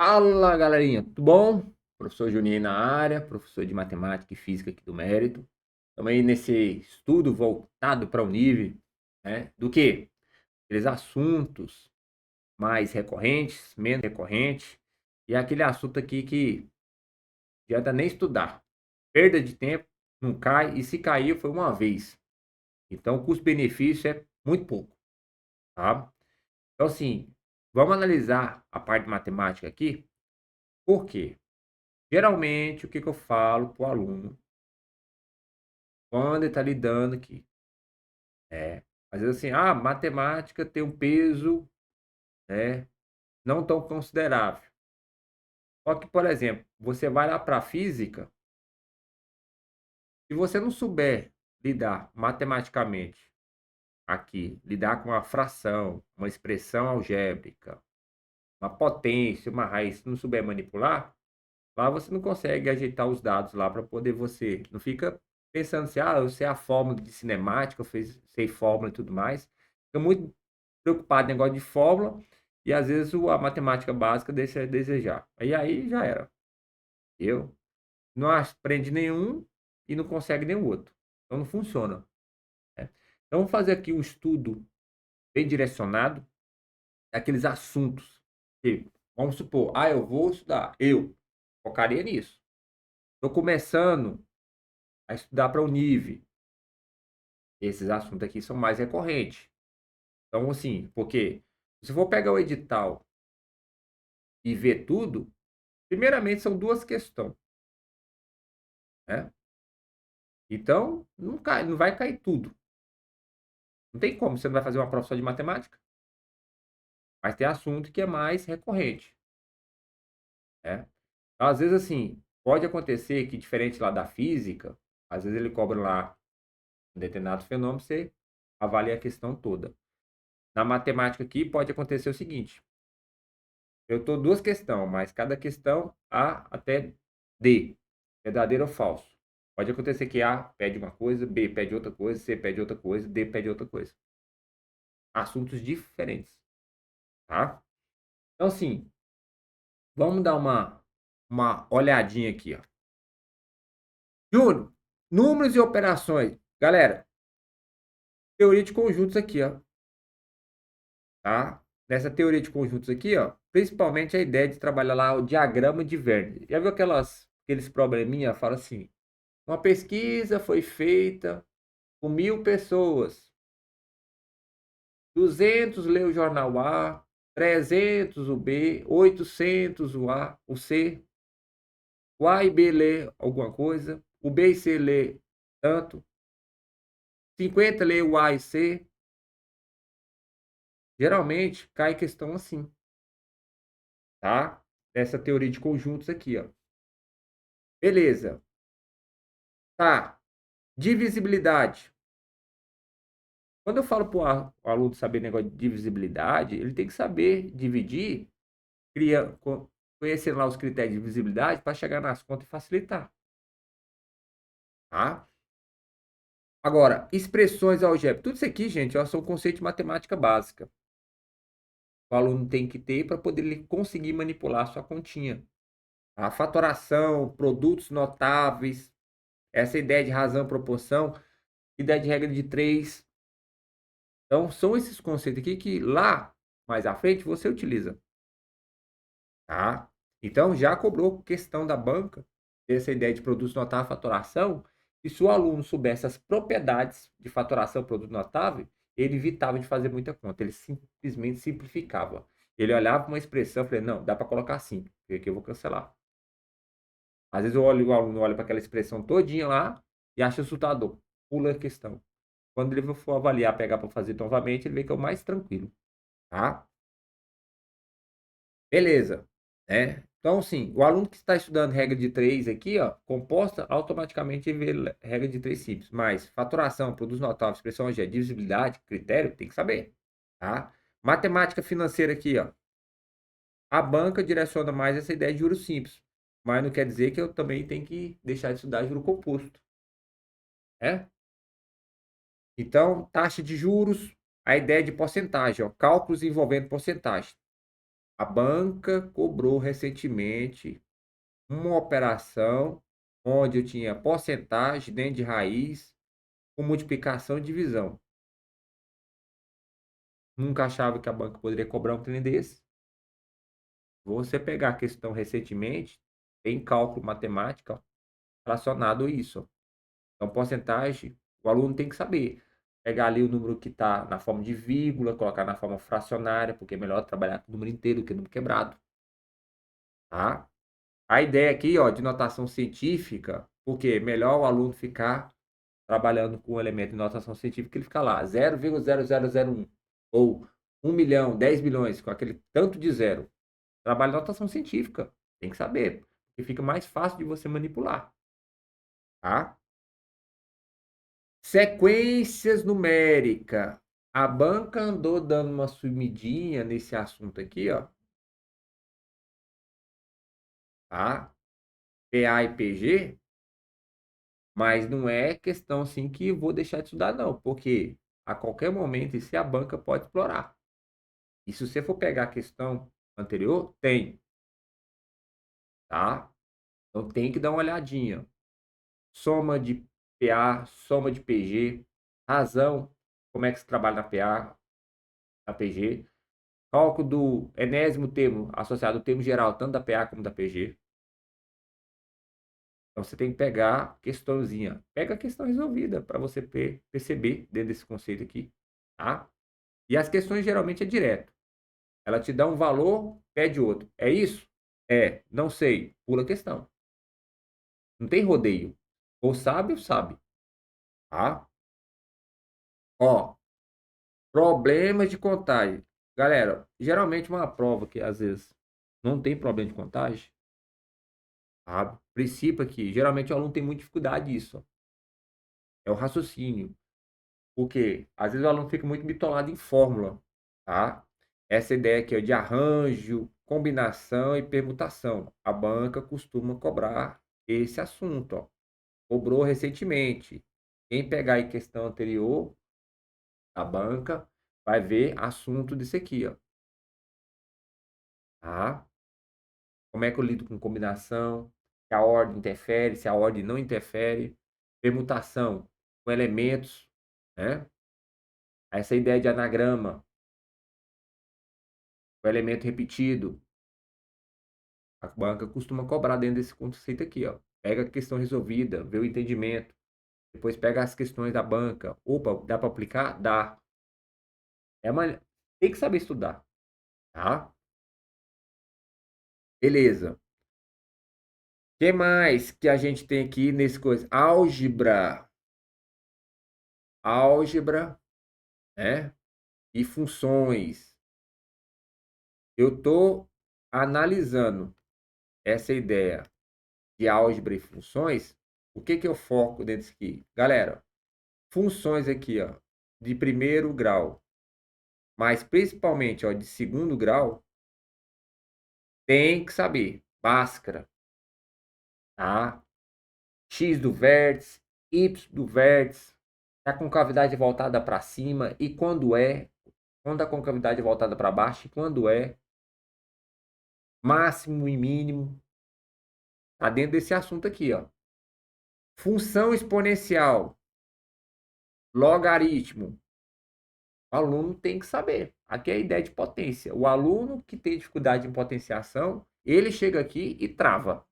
Fala, galerinha, tudo bom? Professor Juninho na área, professor de matemática e física aqui do Mérito. Estamos aí nesse estudo voltado para o nível, né? Do que? Aqueles assuntos mais recorrentes, menos recorrentes, e aquele assunto aqui que não adianta nem estudar. Perda de tempo, não cai, e se cair foi uma vez. Então, o custo-benefício é muito pouco, tá? Então, assim, vamos analisar a parte de matemática aqui. Por quê? Geralmente, o que que eu falo para o aluno quando ele está lidando aqui? É, às vezes assim, matemática tem um peso, né, não tão considerável. Só que, por exemplo, você vai lá para a física, se você não souber lidar matematicamente aqui, lidar com uma fração, uma expressão algébrica, uma potência, uma raiz, se não souber manipular, lá você não consegue ajeitar os dados lá para poder você não fica pensando assim: "Ah, eu sei a fórmula de cinemática, sei fórmula e tudo mais". Fica muito preocupado em negócio de fórmula e às vezes a matemática básica deixa a desejar. Aí já era. Eu não aprende nenhum e não consegue nenhum outro. Então não funciona, né. Então vamos fazer aqui um estudo bem direcionado daqueles assuntos que, vamos supor, eu vou estudar, eu focaria nisso. Estou começando a estudar para o nível. Esses assuntos aqui são mais recorrentes. Então, assim, porque se eu for pegar o edital e ver tudo, primeiramente são 2 questões, né. Então, não vai cair tudo. Não tem como, você não vai fazer uma prova só de matemática. Vai ter assunto que é mais recorrente, né. Então, às vezes, assim, pode acontecer que diferente lá da física, às vezes ele cobra lá um determinado fenômeno, você avalia a questão toda. Na matemática aqui pode acontecer o seguinte: eu estou 2 questão, mas cada questão A até D, verdadeiro ou falso. Pode acontecer que A pede uma coisa, B pede outra coisa, C pede outra coisa, D pede outra coisa. Assuntos diferentes, tá? Então, assim, vamos dar uma olhadinha aqui, ó. Júnior, números e operações. Galera, teoria de conjuntos aqui, ó, tá? Nessa teoria de conjuntos aqui, ó, principalmente a ideia de trabalhar lá o diagrama de Venn. Já viu aqueles probleminha? Fala assim: uma pesquisa foi feita com 1000 pessoas, 200 lê o jornal A, 300 o B, 800 o C, o A e B lê alguma coisa, o B e C lê tanto, 50 lê o A e C. Geralmente cai questão assim, tá? Essa teoria de conjuntos aqui, ó. Beleza. Tá. Divisibilidade. Quando eu falo para o aluno saber negócio de divisibilidade, ele tem que saber dividir, cria conhecendo lá os critérios de visibilidade para chegar nas contas e facilitar, tá? Agora, expressões algébricas. Tudo isso aqui, gente, ó, são conceitos de matemática básica. O aluno tem que ter para poder ele conseguir manipular a sua continha. A fatoração, produtos notáveis, essa ideia de razão, proporção, ideia de regra de três. Então, são esses conceitos aqui que lá, mais à frente, você utiliza, tá? Então, já cobrou questão da banca, essa ideia de produtos notável, fatoração, e se o aluno soubesse as propriedades de fatoração, produto notável, ele evitava de fazer muita conta, ele simplesmente simplificava. Ele olhava para uma expressão e falei, não, dá para colocar assim, porque aqui eu vou cancelar. Às vezes o aluno olha para aquela expressão todinha lá e acha assustador, pula a questão. Quando ele for avaliar, pegar para fazer novamente, ele vê que é o mais tranquilo, tá? Beleza, né. Então, assim, o aluno que está estudando regra de 3 aqui, ó, composta, automaticamente ele vê regra de 3 simples, mas fatoração, produtos notáveis, expressão algébrica, divisibilidade, critério, tem que saber, tá. Matemática financeira aqui, ó, a banca direciona mais essa ideia de juros simples, mas não quer dizer que eu também tenho que deixar de estudar juro composto, né. Então, taxa de juros, a ideia de porcentagem, ó, cálculos envolvendo porcentagem. A banca cobrou recentemente uma operação onde eu tinha porcentagem dentro de raiz com multiplicação e divisão. Nunca achava que a banca poderia cobrar um trem desse. Você pegar a questão recentemente, tem cálculo matemática relacionado a isso. Então, porcentagem, o aluno tem que saber. Pegar ali o número que está na forma de vírgula, colocar na forma fracionária, porque é melhor trabalhar com o número inteiro do que número quebrado, tá? A ideia aqui, ó, de notação científica, porque é melhor o aluno ficar trabalhando com o elemento de notação científica, ele fica lá, 0,0001, ou 1.000.000, 10 milhões, com aquele tanto de zero. Trabalha notação científica, tem que saber, porque fica mais fácil de você manipular, tá? Sequências numéricas. A banca andou dando uma sumidinha nesse assunto aqui, ó, tá? PA e PG, mas não é questão assim que vou deixar de estudar, não, porque a qualquer momento isso a banca pode explorar. E se você for pegar a questão anterior, tem, tá? Então tem que dar uma olhadinha. Soma de PA, soma de PG, razão, como é que se trabalha na PA, na PG, cálculo do enésimo termo associado ao termo geral, tanto da PA como da PG. Então você tem que pegar questãozinha. Pega a questão resolvida para você perceber dentro desse conceito aqui, tá? E as questões geralmente é direto. Ela te dá um valor, pede outro. É isso? É. Não sei. Pula a questão. Não tem rodeio. Ou sabe, tá? Ó, problemas de contagem. Galera, geralmente uma prova que às vezes não tem problema de contagem, tá? Princípio aqui, geralmente o aluno tem muita dificuldade disso, ó. É o raciocínio. Porque às vezes o aluno fica muito bitolado em fórmula, tá? Essa ideia aqui ó, de arranjo, combinação e permutação. A banca costuma cobrar esse assunto, ó. Cobrou recentemente. Quem pegar aí questão anterior, a banca vai ver assunto disso aqui, ó, tá? Como é que eu lido com combinação? Se a ordem interfere, se a ordem não interfere. Permutação com elementos, né? Essa ideia de anagrama, o elemento repetido. A banca costuma cobrar dentro desse conceito aqui, ó. Pega a questão resolvida, vê o entendimento. Depois pega as questões da banca. Opa, dá para aplicar? Dá. É uma... Tem que saber estudar, tá? Beleza. O que mais que a gente tem aqui nesse coisa? Álgebra. Álgebra, né? E funções. Eu estou analisando essa ideia de álgebra e funções. O que que eu foco dentro disso aqui? Galera, funções aqui, ó, de primeiro grau, mas principalmente, ó, de segundo grau, tem que saber. Bhaskara, tá? X do vértice, Y do vértice, a concavidade voltada para cima e quando a concavidade é voltada para baixo e quando é, máximo e mínimo, tá dentro desse assunto aqui, ó. Função exponencial, logaritmo, o aluno tem que saber. Aqui é a ideia de potência. O aluno que tem dificuldade em potenciação, ele chega aqui e trava.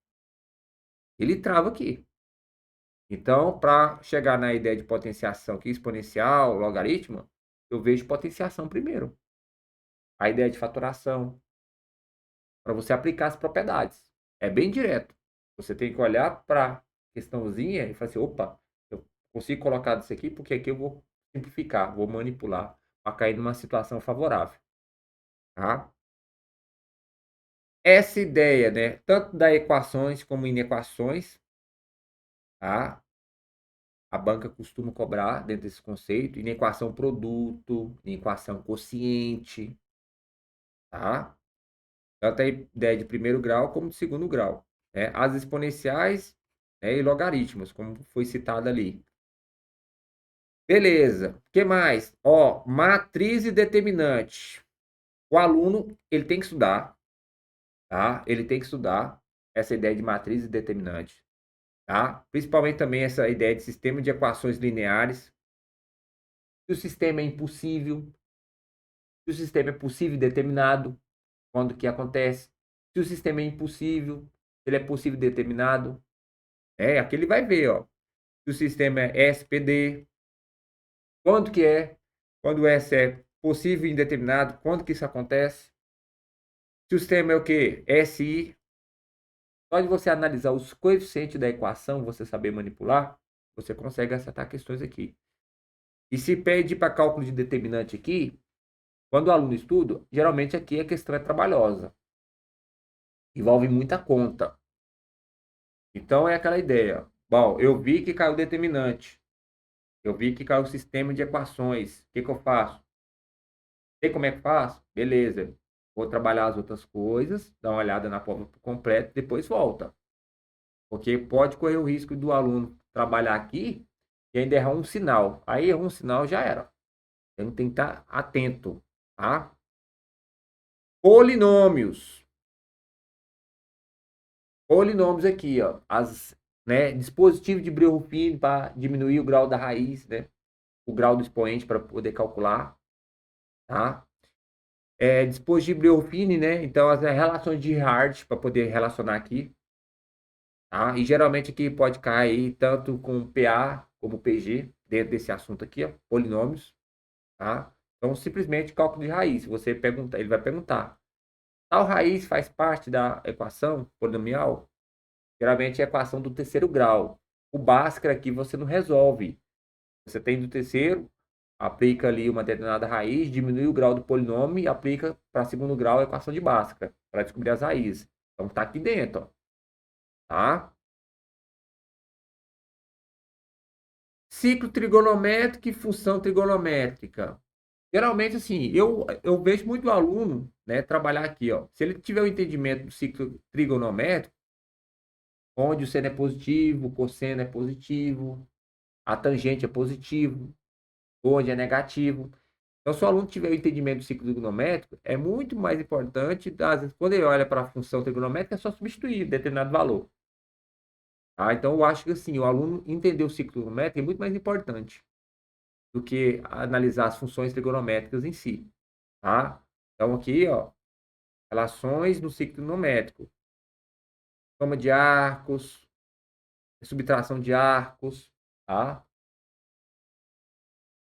Ele trava aqui. Então, para chegar na ideia de potenciação aqui, exponencial, logaritmo, eu vejo potenciação primeiro. A ideia de fatoração, para você aplicar as propriedades. É bem direto. Você tem que olhar para a questãozinha e falar assim, opa, eu consigo colocar isso aqui porque aqui eu vou simplificar, vou manipular para cair numa situação favorável. Tá? Essa ideia, né, tanto das equações como inequações, tá? A banca costuma cobrar dentro desse conceito, inequação produto, inequação quociente, tá? Tanto a ideia de primeiro grau como de segundo grau, né? As exponenciais, né, e logaritmos, como foi citado ali. Beleza. O que mais? Ó, matriz e determinante. O aluno, ele tem que estudar, tá? Ele tem que estudar essa ideia de matriz determinante, tá? Principalmente também essa ideia de sistema de equações lineares. Se o sistema é impossível, se o sistema é possível e determinado, quando que acontece? Se o sistema é impossível, se ele é possível e determinado, aqui ele vai ver, ó. Se o sistema é SPD, quando que é? Quando S é possível e indeterminado, quando que isso acontece? Se o sistema é o quê? SI. Só de você analisar os coeficientes da equação, você saber manipular, você consegue acertar questões aqui. E se pede para cálculo de determinante aqui, quando o aluno estuda, geralmente aqui a questão é trabalhosa. Envolve muita conta. Então é aquela ideia. Bom, eu vi que caiu o determinante. Eu vi que caiu o sistema de equações. O que que eu faço? Sei como é que faço? Beleza. Vou trabalhar as outras coisas, dar uma olhada na prova por completo, depois volta. Porque pode correr o risco do aluno trabalhar aqui e ainda errar um sinal. Aí errou um sinal, já era. Então tem que estar atento, tá? Polinômios. Polinômios aqui, ó. Né, dispositivo de Brillo-Fino para diminuir o grau da raiz, né? O grau do expoente para poder calcular, tá? Dispositivo de Brillo-Fino, né? Então as relações de Hard para poder relacionar aqui, tá? E geralmente aqui pode cair tanto com PA como PG dentro desse assunto aqui, ó, polinômios, tá? Então simplesmente cálculo de raiz. Você pergunta, ele vai perguntar: tal raiz faz parte da equação polinomial? Geralmente é a equação do terceiro grau. O Bhaskara aqui você não resolve. Você tem do terceiro, aplica ali uma determinada raiz, diminui o grau do polinômio e aplica para segundo grau a equação de Bhaskara para descobrir as raízes. Então tá aqui dentro, ó, tá? Ciclo trigonométrico e função trigonométrica. Geralmente, assim, eu vejo muito aluno, né, trabalhar aqui, ó. Se ele tiver o entendimento do ciclo trigonométrico, onde o seno é positivo, o cosseno é positivo, a tangente é positivo, onde é negativo. Então, se o aluno tiver o entendimento do ciclo trigonométrico, é muito mais importante, às vezes, quando ele olha para a função trigonométrica, é só substituir determinado valor. Tá? Então, eu acho que assim, o aluno entender o ciclo trigonométrico é muito mais importante do que analisar as funções trigonométricas em si. Tá? Então, aqui, ó, relações no ciclo trigonométrico. Soma de arcos, subtração de arcos, tá?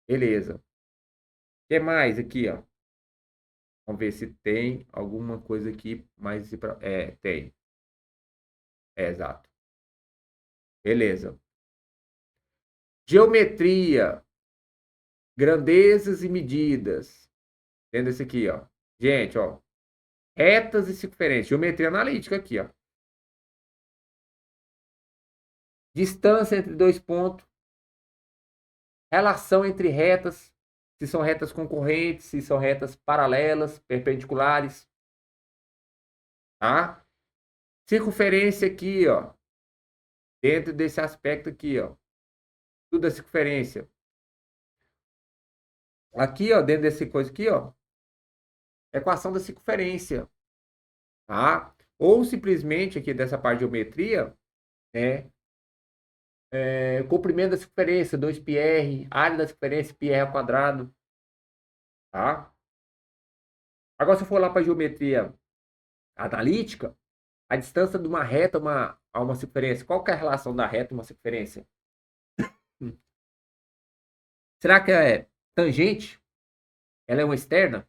Beleza. O que mais aqui, ó? Vamos ver se tem alguma coisa aqui mais... tem. Exato. Beleza. Geometria, grandezas e medidas. Tendo esse aqui, ó. Gente, ó. Retas e circunferências. Geometria analítica aqui, ó. Distância entre dois pontos. Relação entre retas. Se são retas concorrentes, se são retas paralelas, perpendiculares. Tá? Circunferência aqui, ó. Dentro desse aspecto aqui, ó. Tudo é circunferência. Aqui, ó, dentro desse coisa aqui, ó. Equação da circunferência. Tá? Ou simplesmente aqui dessa parte de geometria, né? Comprimento da circunferência, 2πr, área da circunferência, πr ao quadrado, tá? Agora, se eu for lá para a geometria analítica, a distância de uma reta a uma circunferência, qual que é a relação da reta a uma circunferência? Será que é tangente? Ela é uma externa?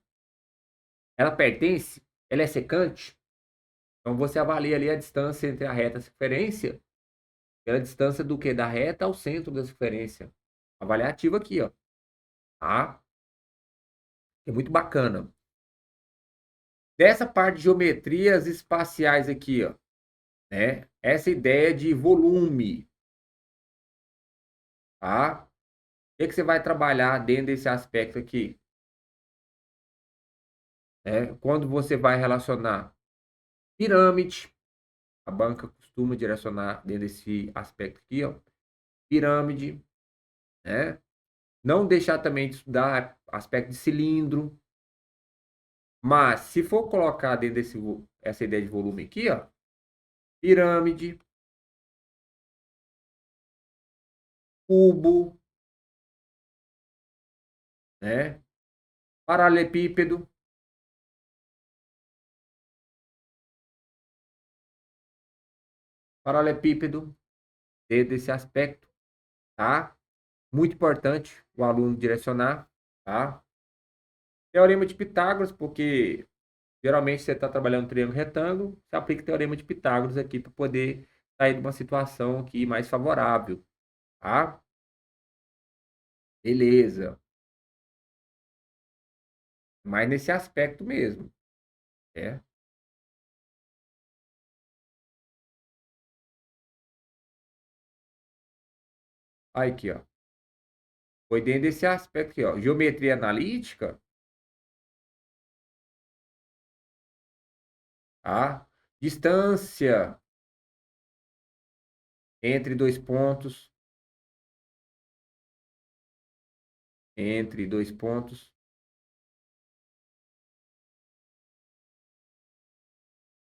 Ela pertence? Ela é secante? Então, você avalia ali a distância entre a reta e a circunferência, pela distância do que? Da reta ao centro da circunferência. Avaliativo aqui, ó, tá? É muito bacana. Dessa parte de geometrias espaciais aqui, ó, né? Essa ideia de volume, tá? O que que você vai trabalhar dentro desse aspecto aqui? Quando você vai relacionar pirâmide, a banca costuma direcionar dentro desse aspecto aqui, ó, pirâmide, né? Não deixar também de estudar aspecto de cilindro, Mas se for colocar dentro essa ideia de volume aqui, ó, pirâmide, cubo, né? Paralelepípedo, paralelepípedo, dentro desse aspecto, tá? Muito importante o aluno direcionar, tá? Teorema de Pitágoras, porque geralmente você está trabalhando um triângulo retângulo, você aplica o teorema de Pitágoras aqui para poder sair de uma situação aqui mais favorável, tá? Beleza. Mas nesse aspecto mesmo, é. Aí aqui, ó. Foi dentro desse aspecto aqui, ó. Geometria analítica, tá? Distância entre dois pontos, entre dois pontos,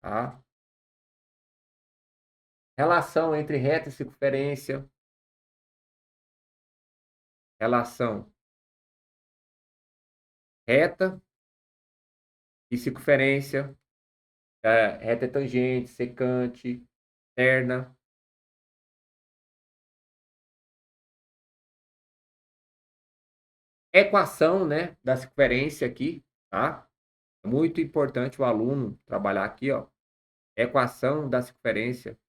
tá? Relação entre reta e circunferência, relação reta e circunferência, reta é tangente, secante, terna. Equação, né, da circunferência aqui, tá? É muito importante o aluno trabalhar aqui, ó. Equação da circunferência,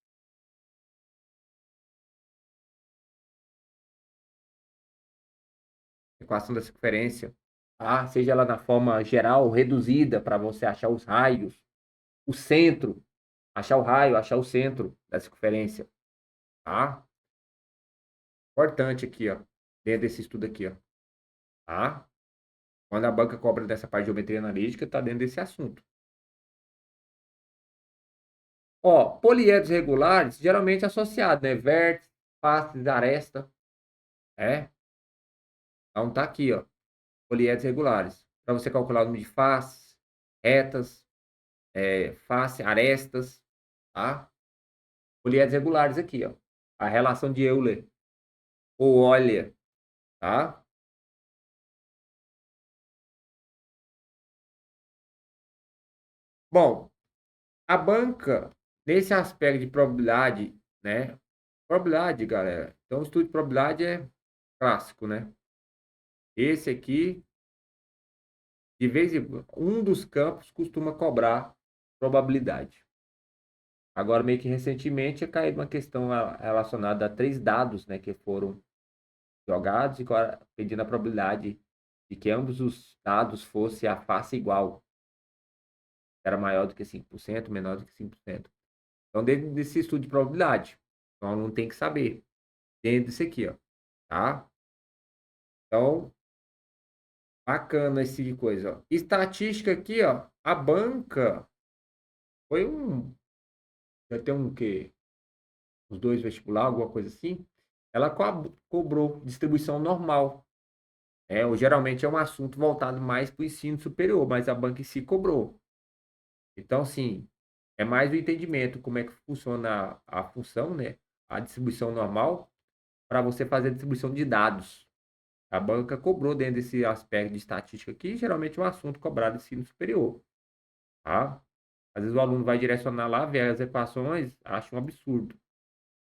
equação da circunferência, tá? Seja ela na forma geral, reduzida, para você achar os raios, o centro, achar o raio, achar o centro da circunferência, tá? Importante aqui, ó, dentro desse estudo aqui, ó, tá? Quando a banca cobra dessa parte de geometria analítica, tá dentro desse assunto. Ó, poliedros regulares, geralmente associado, né? Vértice, faces, aresta, é? Então tá aqui, ó, poliedros regulares. Para você calcular o número de faces, retas, face, arestas, tá? Poliedros regulares aqui, ó. A relação de Euler ou Euler, tá? Bom, a banca, nesse aspecto de probabilidade, né? Probabilidade, galera. Então, o estudo de probabilidade é clássico, né? Esse aqui, de vez em quando, um dos campos costuma cobrar probabilidade. Agora, meio que recentemente, é caído uma questão relacionada a três dados, né? Que foram jogados e pedindo a probabilidade de que ambos os dados fossem a face igual. Era maior do que 5%, menor do que 5%. Então, dentro desse estudo de probabilidade, então, o aluno tem que saber. Dentro disso aqui, ó. Tá? Então, bacana esse tipo de coisa, ó. Estatística aqui, ó. A banca foi um. Já tem um quê? Os dois vestibular, alguma coisa assim. Ela cobrou distribuição normal. Ou geralmente é um assunto voltado mais para o ensino superior, mas a banca em si cobrou. Então, sim, é mais o entendimento como é que funciona a função, né? A distribuição normal, para você fazer a distribuição de dados. A banca cobrou dentro desse aspecto de estatística aqui, geralmente é um assunto cobrado em ensino superior, tá? Às vezes o aluno vai direcionar lá, vê as equações, acha um absurdo.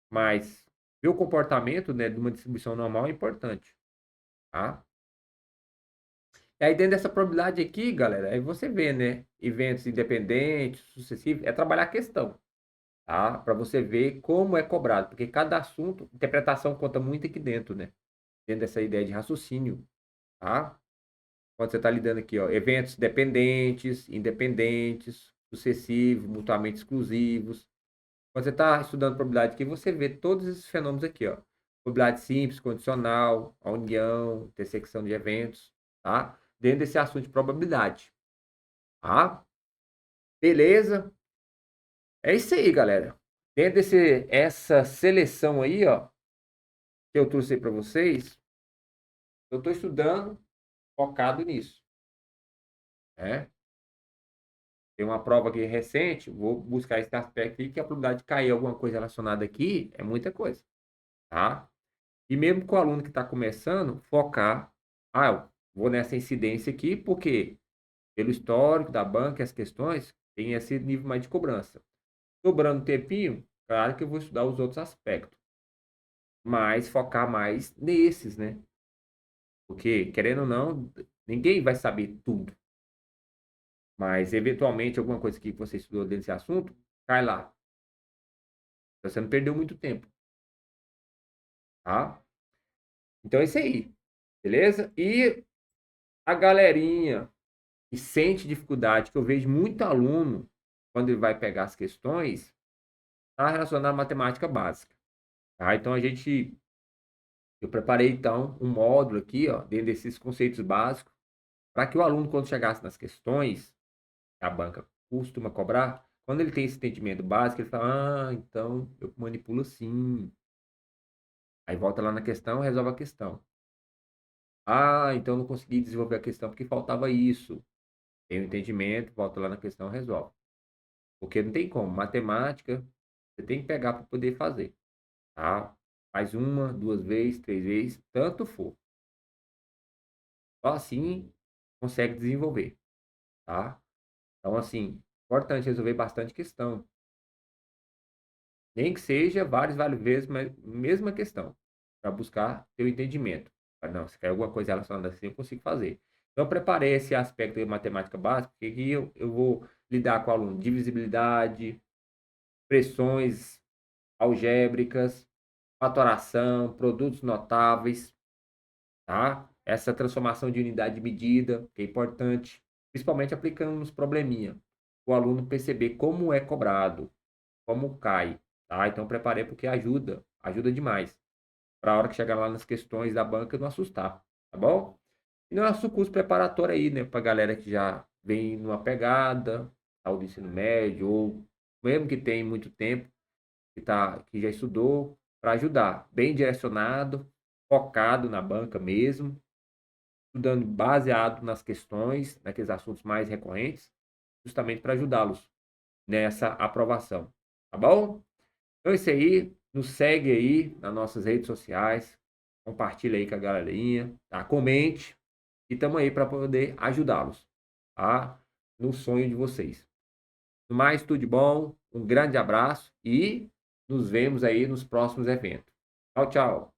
Mas ver o comportamento, né, de uma distribuição normal é importante, tá? E aí dentro dessa probabilidade aqui, galera, aí você vê, né, eventos independentes, sucessivos, é trabalhar a questão, tá? Para você ver como é cobrado, porque cada assunto, interpretação conta muito aqui dentro, né? Dentro dessa ideia de raciocínio, tá? Quando você está lidando aqui, ó, eventos dependentes, independentes, sucessivos, mutuamente exclusivos. Quando você está estudando probabilidade aqui, você vê todos esses fenômenos aqui, ó. Probabilidade simples, condicional, a união, intersecção de eventos, tá? Dentro desse assunto de probabilidade, tá? Beleza? É isso aí, galera. Dentro essa seleção aí, ó, que eu trouxe para vocês, eu estou estudando focado nisso, né? tem uma prova aqui recente, vou buscar esse aspecto aqui, que a probabilidade de cair alguma coisa relacionada aqui é muita coisa, tá? E mesmo com o aluno que está começando, focar, eu vou nessa incidência aqui, porque pelo histórico da banca e as questões, tem esse nível mais de cobrança. Sobrando um tempinho, claro que eu vou estudar os outros aspectos, mas focar mais nesses, né? Porque, querendo ou não, ninguém vai saber tudo, mas eventualmente alguma coisa que você estudou desse assunto, cai lá. Você não perdeu muito tempo, tá? Então é isso aí, beleza? E a galerinha que sente dificuldade, que eu vejo muito aluno, quando ele vai pegar as questões, tá relacionado à matemática básica, tá? Então eu preparei então um módulo aqui, ó, dentro desses conceitos básicos, para que o aluno, quando chegasse nas questões que a banca costuma cobrar, quando ele tem esse entendimento básico, ele fala, então eu manipulo sim. Aí volta lá na questão, resolve a questão. Então eu não consegui desenvolver a questão porque faltava isso. Tem o entendimento, volta lá na questão, resolve. Porque não tem como. Matemática, você tem que pegar para poder fazer, tá? Faz uma, duas vezes, três vezes, tanto for. Só assim consegue desenvolver, tá? Então, assim, importante resolver bastante questão. Nem que seja várias vezes, mas mesma questão, para buscar ter o entendimento. Não, se quer alguma coisa relacionada assim, eu consigo fazer. Então, eu preparei esse aspecto de matemática básica, porque aqui eu vou lidar com o aluno divisibilidade, pressões algébricas, fatoração, produtos notáveis, tá? Essa transformação de unidade de medida, que é importante, principalmente aplicando nos probleminha. O aluno perceber como é cobrado, como cai, tá? Então preparei porque ajuda demais. Para a hora que chegar lá nas questões da banca não assustar, tá bom? E nosso curso preparatório aí, né, para galera que já vem numa pegada, ao do ensino médio, ou mesmo que tem muito tempo, que já estudou, para ajudar, bem direcionado, focado na banca mesmo, estudando baseado nas questões, naqueles assuntos mais recorrentes, justamente para ajudá-los nessa aprovação, tá bom? Então é isso aí, nos segue aí nas nossas redes sociais, compartilha aí com a galerinha, tá? Comente e estamos aí para poder ajudá-los, tá? No sonho de vocês. No mais, tudo de bom, um grande abraço e nos vemos aí nos próximos eventos. Tchau, tchau.